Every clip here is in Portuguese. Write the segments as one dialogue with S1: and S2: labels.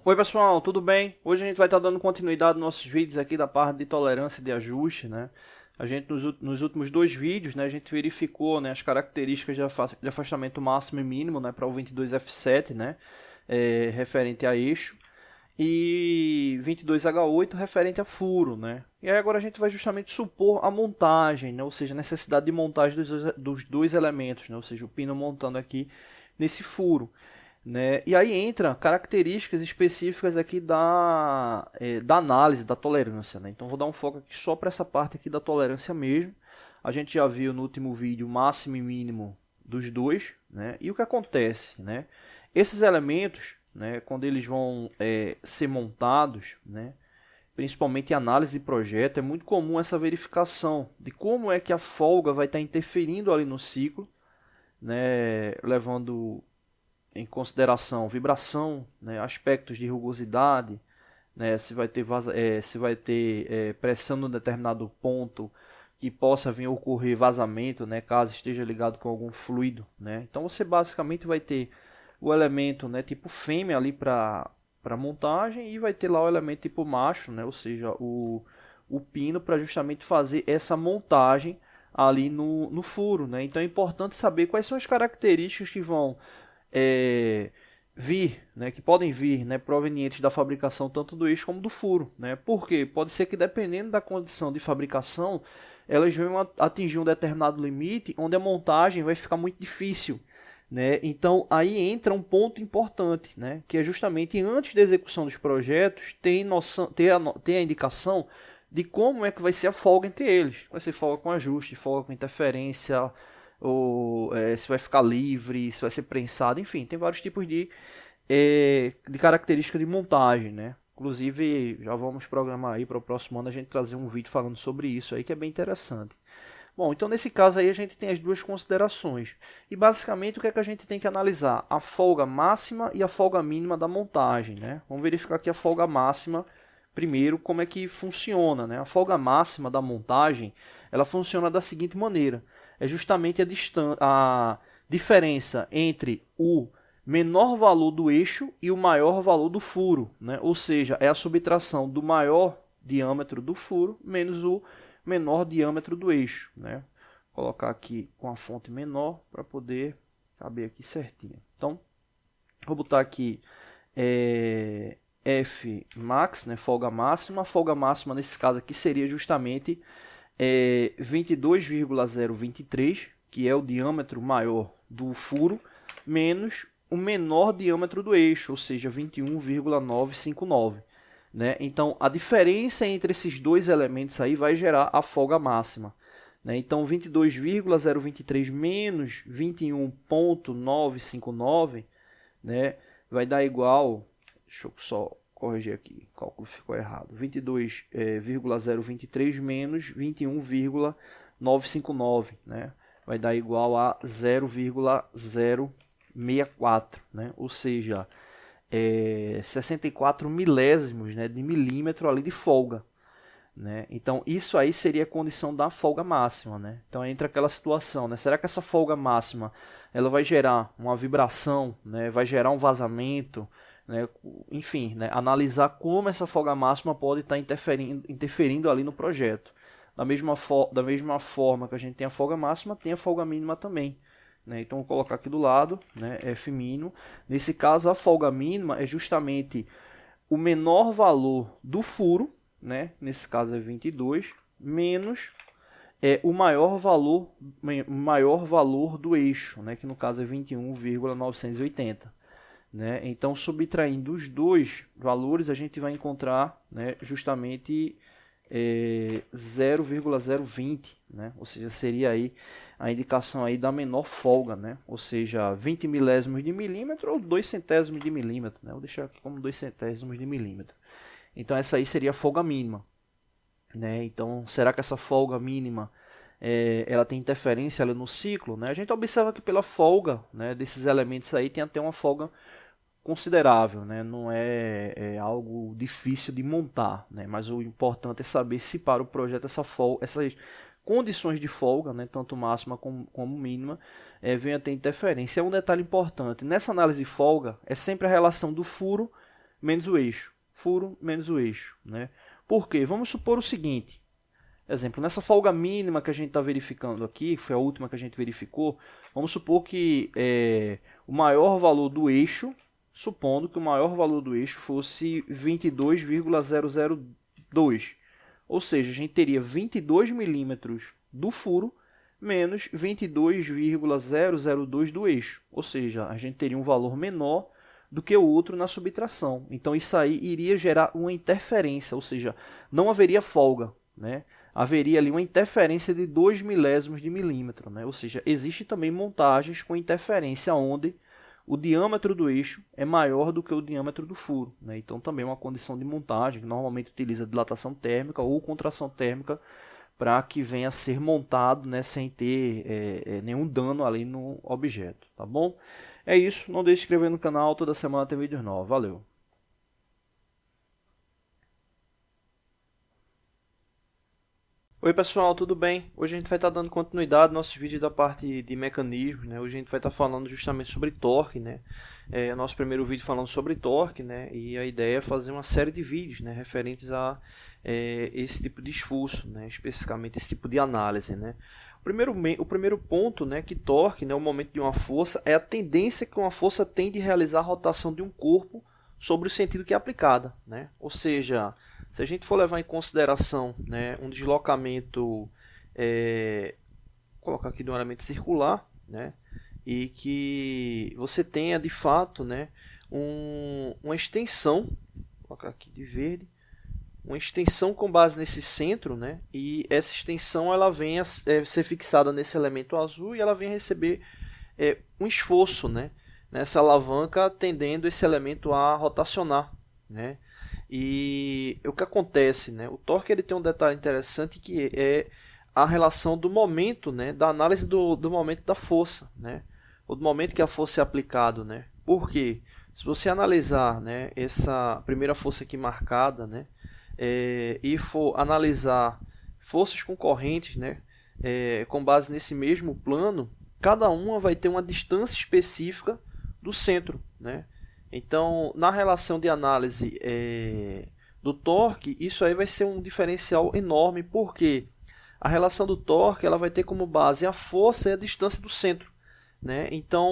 S1: Oi pessoal, tudo bem? Hoje a gente vai estar dando continuidade nos nossos vídeos aqui da parte de tolerância e de ajuste, né? A gente nos últimos dois vídeos, né, a gente verificou, né, as características de afastamento máximo e mínimo, né, para o 22F7, né, referente a eixo, e 22H8 referente a furo, né? E aí agora a gente vai justamente supor a montagem, né, ou seja, a necessidade de montagem dos dois elementos, né, ou seja, o pino montando aqui nesse furo. Né? E aí entra características específicas aqui da análise da tolerância. Né? Então vou dar um foco aqui só para essa parte aqui da tolerância mesmo. A gente já viu no último vídeo máximo e mínimo dos dois. Né? E o que acontece? Né? Esses elementos, né, quando eles vão ser montados, né, principalmente em análise de projeto, é muito comum essa verificação de como é que a folga vai estar interferindo ali no ciclo, né, levando em consideração vibração, né, aspectos de rugosidade, né, se vai ter pressão em um determinado ponto que possa vir a ocorrer vazamento, né, caso esteja ligado com algum fluido. Né. Então você basicamente vai ter o elemento, né, tipo fêmea ali para montagem e vai ter lá o elemento tipo macho, né, ou seja, o pino para justamente fazer essa montagem ali no furo. Né. Então é importante saber quais são as características que vão vir, né, que podem vir, né, provenientes da fabricação tanto do eixo como do furo. Né? Porque pode ser que dependendo da condição de fabricação, elas venham atingir um determinado limite onde a montagem vai ficar muito difícil. Né? Então aí entra um ponto importante, né? Que é justamente antes da execução dos projetos ter a indicação de como é que vai ser a folga entre eles. Vai ser folga com ajuste, folga com interferência, ou se vai ficar livre, se vai ser prensado, enfim, tem vários tipos de característica de montagem, né? Inclusive, já vamos programar aí para o próximo ano a gente trazer um vídeo falando sobre isso aí, que é bem interessante. Bom, então nesse caso aí a gente tem as duas considerações. E basicamente o que é que a gente tem que analisar? A folga máxima e a folga mínima da montagem, né? Vamos verificar aqui a folga máxima primeiro, como é que funciona, né? A folga máxima da montagem, ela funciona da seguinte maneira: é justamente a diferença entre o menor valor do eixo e o maior valor do furo, né? Ou seja, é a subtração do maior diâmetro do furo menos o menor diâmetro do eixo. Né? Vou colocar aqui com a fonte menor para poder caber aqui certinho. Então, vou botar aqui F max, né, folga máxima. A folga máxima nesse caso aqui seria justamente 22,023, que é o diâmetro maior do furo, menos o menor diâmetro do eixo, ou seja, 21,959. Né? Então, a diferença entre esses dois elementos aí vai gerar a folga máxima. Né? Então, 22,023 menos 21,959, né, vai dar igual. Deixa eu só corrigir aqui, o cálculo ficou errado. 22,023 menos 21,959, né? Vai dar igual a 0,064, né? Ou seja, 64 milésimos, né, de milímetro ali de folga. Né? Então isso aí seria a condição da folga máxima. Né? Então entra aquela situação, né? Será que essa folga máxima ela vai gerar uma vibração, né? Vai gerar um vazamento? Né? Enfim, né? Analisar como essa folga máxima pode estar interferindo ali no projeto. Da mesma forma que a gente tem a folga máxima, tem a folga mínima também. Né? Então vou colocar aqui do lado, né? F mínimo. Nesse caso a folga mínima é justamente o menor valor do furo, né? Nesse caso é 22, menos o maior valor do eixo, né? Que no caso é 21,980. Né? Então, subtraindo os dois valores, a gente vai encontrar, né, justamente 0,020, né? Ou seja, seria aí a indicação aí da menor folga, né? Ou seja, 20 milésimos de milímetro ou 2 centésimos de milímetro, né? Vou deixar aqui como 2 centésimos de milímetro. Então essa aí seria a folga mínima. Né? Então, será que essa folga mínima ela tem interferência ali no ciclo? Né? A gente observa que pela folga, né, desses elementos aí tem até uma folga considerável, né? Não é algo difícil de montar, né? Mas o importante é saber se para o projeto essas condições de folga, né, tanto máxima como mínima, venham a ter interferência. É um detalhe importante. Nessa análise de folga, é sempre a relação do furo menos o eixo. Furo menos o eixo, né? Por quê? Vamos supor o seguinte. Exemplo, nessa folga mínima que a gente está verificando aqui, que foi a última que a gente verificou, vamos supor que o maior valor do eixo, supondo que o maior valor do eixo fosse 22,002. Ou seja, a gente teria 22 milímetros do furo menos 22,002 do eixo. Ou seja, a gente teria um valor menor do que o outro na subtração. Então isso aí iria gerar uma interferência, ou seja, não haveria folga, né? Haveria ali uma interferência de 2 milésimos de milímetro, né? Ou seja, existe também montagens com interferência onde o diâmetro do eixo é maior do que o diâmetro do furo, né? Então também é uma condição de montagem que normalmente utiliza dilatação térmica ou contração térmica para que venha a ser montado, né, sem ter nenhum dano ali no objeto, tá bom? É isso, não deixe de se inscrever no canal, toda semana tem vídeos novos, valeu! Oi pessoal, tudo bem? Hoje a gente vai estar dando continuidade aos nossos vídeos da parte de mecanismos, né? Hoje a gente vai estar falando justamente sobre torque, né? Nosso primeiro vídeo falando sobre torque, né? E a ideia é fazer uma série de vídeos, né, referentes a esse tipo de esforço, né? Especificamente esse tipo de análise, né? O primeiro ponto, né, que torque, né, o momento de uma força, é a tendência que uma força tem de realizar a rotação de um corpo sobre o sentido que é aplicada, né? Ou seja, se a gente for levar em consideração, né, um deslocamento, vou colocar aqui de um elemento circular, né, e que você tenha de fato, né, uma extensão, vou colocar aqui de verde, uma extensão com base nesse centro, né, e essa extensão ela vem a ser fixada nesse elemento azul e ela vem a receber um esforço, né, nessa alavanca tendendo esse elemento a rotacionar, né. E o que acontece, né? O torque ele tem um detalhe interessante que é a relação do momento, né? Da análise do momento da força, né? Ou do momento que a força é aplicada, né? Por quê? Se você analisar, né, essa primeira força aqui marcada, né, e for analisar forças concorrentes, né, com base nesse mesmo plano, cada uma vai ter uma distância específica do centro, né? Então, na relação de análise do torque, isso aí vai ser um diferencial enorme, porque a relação do torque ela vai ter como base a força e a distância do centro, né? Então,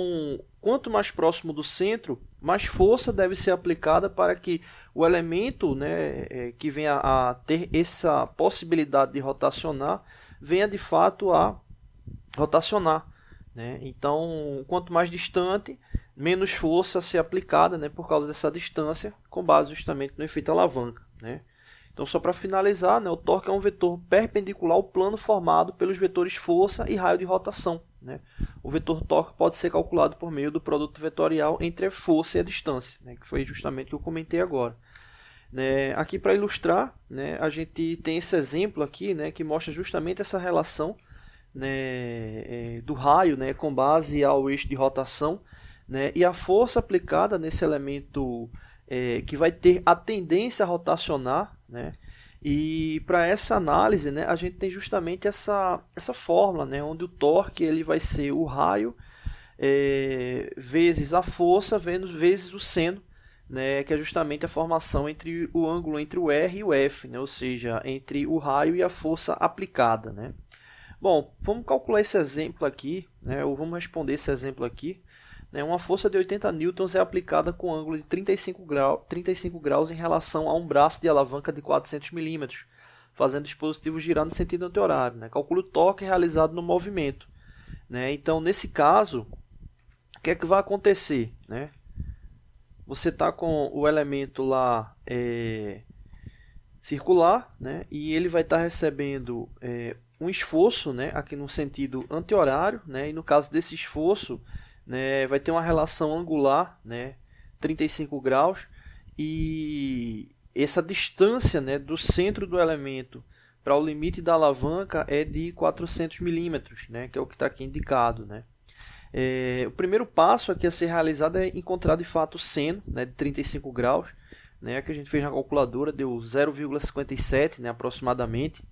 S1: quanto mais próximo do centro, mais força deve ser aplicada para que o elemento, né, que venha a ter essa possibilidade de rotacionar, venha de fato a rotacionar, né? Então, quanto mais distante, menos força a ser aplicada, né, por causa dessa distância, com base justamente no efeito alavanca, né? Então, só para finalizar, né, o torque é um vetor perpendicular ao plano formado pelos vetores força e raio de rotação, né? O vetor torque pode ser calculado por meio do produto vetorial entre a força e a distância, né, que foi justamente o que eu comentei agora. Aqui para ilustrar, né, a gente tem esse exemplo aqui, né, que mostra justamente essa relação, né, do raio, né, com base ao eixo de rotação, né, e a força aplicada nesse elemento que vai ter a tendência a rotacionar, né, e para essa análise, né, a gente tem justamente essa fórmula, né, onde o torque ele vai ser o raio vezes a força vezes o seno, né, que é justamente a formação entre o ângulo entre o R e o F, né, ou seja, entre o raio e a força aplicada, né. Bom, vamos calcular esse exemplo aqui, né, ou vamos responder esse exemplo aqui. Uma força de 80 newtons é aplicada com ângulo de 35 graus em relação a um braço de alavanca de 400 milímetros, fazendo o dispositivo girar no sentido anti-horário, né? Calcula o torque realizado no movimento, né? Então, nesse caso, o que é que vai acontecer, né? Você está com o elemento lá circular, né? E ele vai estar recebendo um esforço, né? Aqui no sentido anti-horário, né? E no caso desse esforço, né, vai ter uma relação angular, né, 35 graus, e essa distância, né, do centro do elemento para o limite da alavanca é de 400 milímetros, né, que é o que está aqui indicado, né. O primeiro passo aqui a ser realizado é encontrar de fato o seno, né, de 35 graus, né, que a gente fez na calculadora, deu 0,57, né, aproximadamente.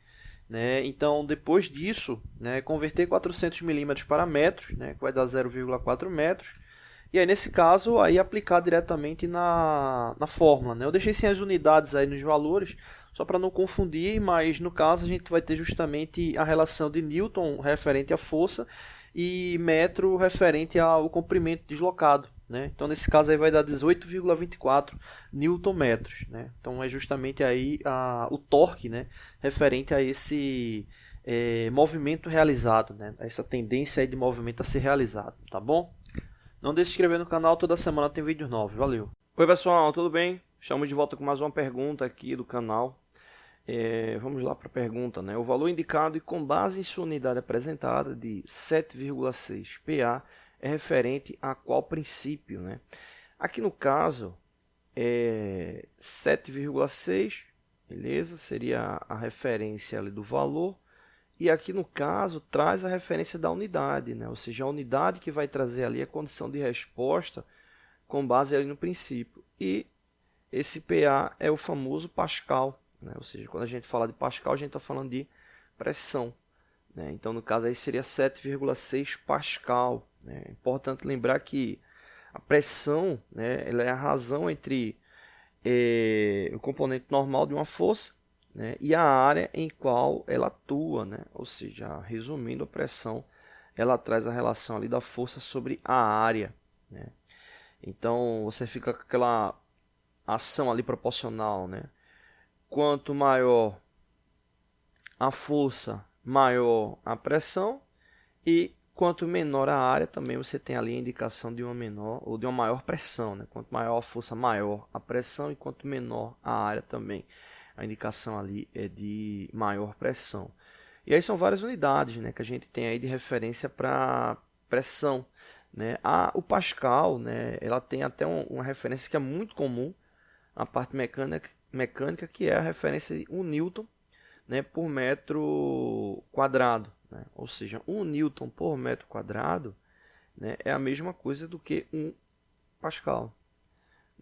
S1: Então, depois disso, né, converter 400 milímetros para metros, né, que vai dar 0,4 metros, E aí, nesse caso, aí aplicar diretamente na fórmula, né? Eu deixei sem as unidades aí nos valores, só para não confundir, mas no caso a gente vai ter justamente a relação de Newton referente à força e metro referente ao comprimento deslocado, né? Então, nesse caso aí vai dar 18,24 newton-metros, né? Então, é justamente aí o torque, né? Referente a esse movimento realizado, né? Essa tendência aí de movimento a ser realizado, tá bom? Não deixe de se inscrever no canal, toda semana tem vídeos novos. Valeu! Oi pessoal, tudo bem? Estamos de volta com mais uma pergunta aqui do canal. Vamos lá para a pergunta, né? O valor indicado e com base em sua unidade apresentada de 7,6 PA é referente a qual princípio, né? Aqui no caso, 7,6, beleza? Seria a referência ali do valor. E aqui no caso traz a referência da unidade, né? Ou seja, a unidade que vai trazer ali a condição de resposta com base ali no princípio. E esse PA é o famoso Pascal, né? Ou seja, quando a gente fala de Pascal, a gente está falando de pressão, né? Então, no caso aí seria 7,6 Pascal, né? É importante lembrar que a pressão, né, ela é a razão entre o componente normal de uma força, né, e a área em qual ela atua, né? Ou seja, resumindo, a pressão ela traz a relação ali da força sobre a área, né? Então você fica com aquela ação ali proporcional, né? Quanto maior a força, maior a pressão, e quanto menor a área, também você tem ali a indicação de uma menor ou de uma maior pressão, né? Quanto maior a força, maior a pressão, e quanto menor a área também, a indicação ali é de maior pressão. E aí são várias unidades, né, que a gente tem aí de referência para pressão, né? O Pascal, né, ela tem até uma referência que é muito comum na parte mecânica, que é a referência de 1 Newton, né, por metro quadrado, né? Ou seja, 1 Newton por metro quadrado, né, é a mesma coisa do que 1 Pascal,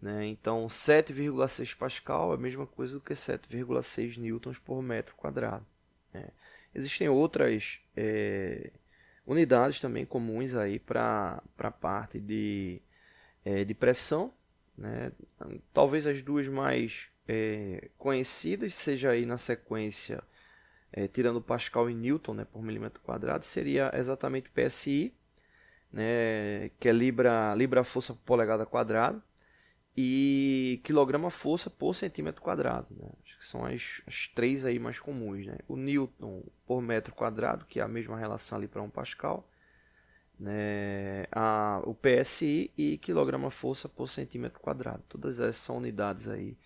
S1: né? Então 7,6 Pascal é a mesma coisa do que 7,6 newtons por metro quadrado, né? Existem outras unidades também comuns aí para a parte de pressão, né? Talvez as duas mais conhecidas seja aí na sequência, tirando Pascal e Newton, né, por milímetro quadrado, seria exatamente PSI, né, que é libra força por polegada quadrada, e quilograma força por centímetro quadrado, né? Acho que são as três aí mais comuns, né? O Newton por metro quadrado, que é a mesma relação ali para 1 Pascal, né? O PSI e quilograma força por centímetro quadrado. Todas essas são unidades aí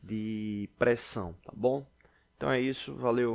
S1: de pressão, tá bom? Então é isso, valeu!